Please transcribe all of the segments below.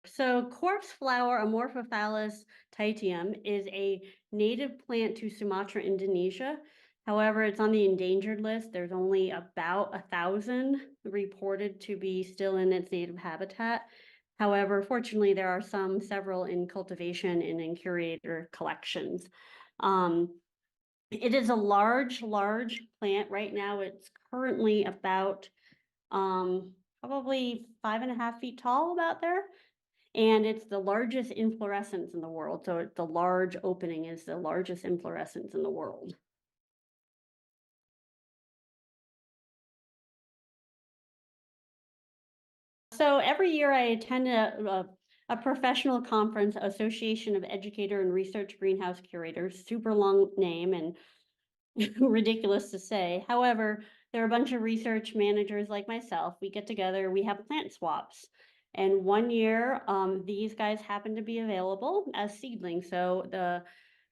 So corpse flower, Amorphophallus titium, is a native plant to Sumatra, Indonesia. However, it's on the endangered list. There's only about 1,000 reported to be still in its native habitat. However, fortunately, there are several in cultivation and in curator collections. Um, it is a large plant. Right now, it's currently about probably 5.5 feet tall, about there, and it's the largest inflorescence in the world. So the large opening is the largest inflorescence in the world. So every year I attend a professional conference, Association of Educator and Research Greenhouse Curators, super long name and ridiculous to say. However, there are a bunch of research managers like myself. We get together, we have plant swaps. And one year, these guys happened to be available as seedlings. So the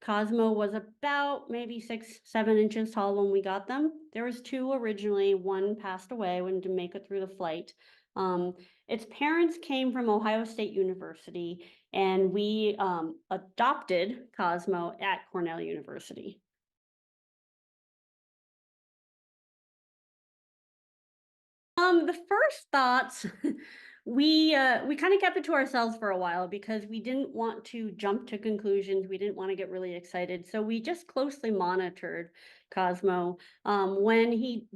Cosmo was about maybe 6, 7 inches tall when we got them. There was two originally. One passed away when didn't make it through the flight. Um, its parents came from Ohio State University, and we adopted Cosmo at Cornell University. The first thoughts, we kind of kept it to ourselves for a while because we didn't want to jump to conclusions. We didn't want to get really excited, so we just closely monitored Cosmo. When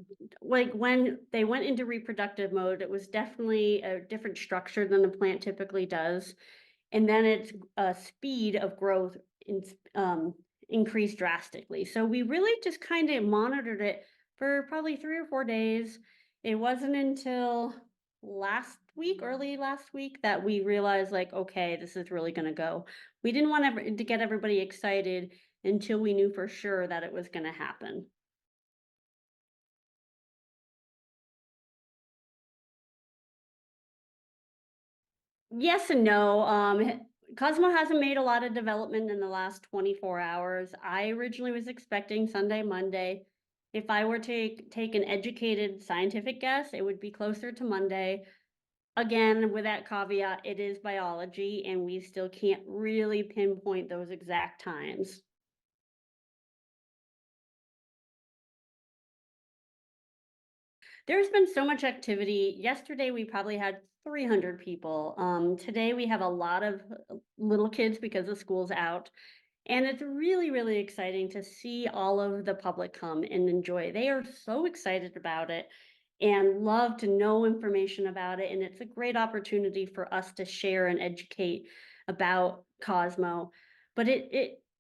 they went into reproductive mode, it was definitely a different structure than the plant typically does, and then its speed of growth increased drastically. So we really just kind of monitored it for probably 3 or 4 days. It wasn't until early last week, that we realized, like, okay, this is really going to go. We didn't want to get everybody excited until we knew for sure that it was going to happen. Yes and no. Cosmo hasn't made a lot of development in the last 24 hours. I originally was expecting Sunday, Monday. If I were to take an educated scientific guess, it would be closer to Monday. Again, with that caveat, it is biology, and we still can't really pinpoint those exact times. There's been so much activity. Yesterday, we probably had 300 people. Today, we have a lot of little kids because the school's out. And it's really, really exciting to see all of the public come and enjoy. They are so excited about it and love to know information about it. And it's a great opportunity for us to share and educate about Cosmo. But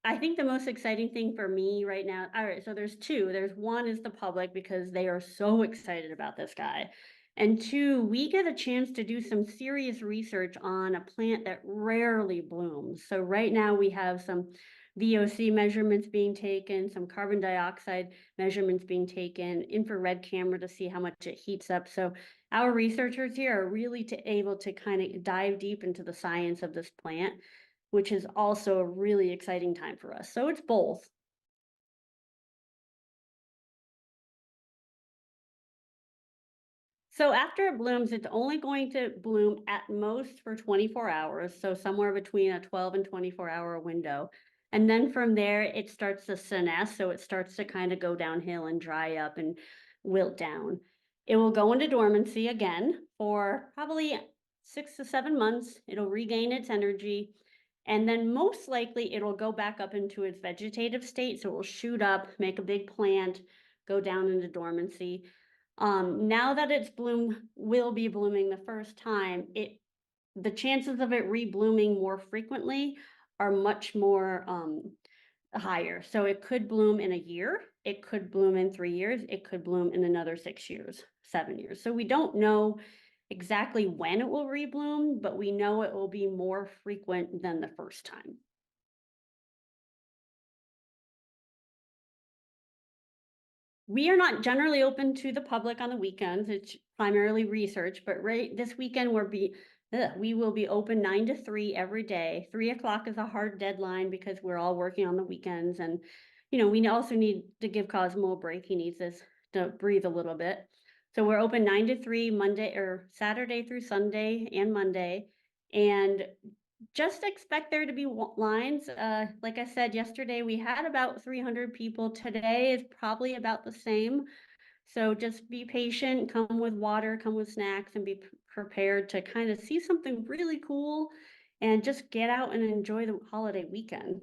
I think the most exciting thing for me right now, all right, so there's two. There's one is the public because they are so excited about this guy. And two, we get a chance to do some serious research on a plant that rarely blooms. So right now we have some VOC measurements being taken, some carbon dioxide measurements being taken, infrared camera to see how much it heats up. So our researchers here are really able to kind of dive deep into the science of this plant, which is also a really exciting time for us. So it's both. So after it blooms, it's only going to bloom at most for 24 hours, so somewhere between a 12 and 24-hour window. And then from there, it starts to senesce, so it starts to kind of go downhill and dry up and wilt down. It will go into dormancy again for probably 6 to 7 months. It'll regain its energy, and then most likely it'll go back up into its vegetative state. So it will shoot up, make a big plant, go down into dormancy. Now that will be blooming the first time, the chances of it reblooming more frequently are much more higher. So it could bloom in a year, it could bloom in 3 years, it could bloom in another 6 years, 7 years. So we don't know exactly when it will rebloom, but we know it will be more frequent than the first time. We are not generally open to the public on the weekends. It's primarily research, but right this weekend we will be open 9 to 3 every day. 3 o'clock is a hard deadline because we're all working on the weekends, and we also need to give Cosmo a break. He needs this to breathe a little bit. So we're open 9 to 3 Monday or Saturday through Sunday and Monday, And just expect there to be lines. Like I said yesterday, we had about 300 people. Today is probably about the same. So just be patient, come with water, come with snacks, and be prepared to kind of see something really cool and just get out and enjoy the holiday weekend.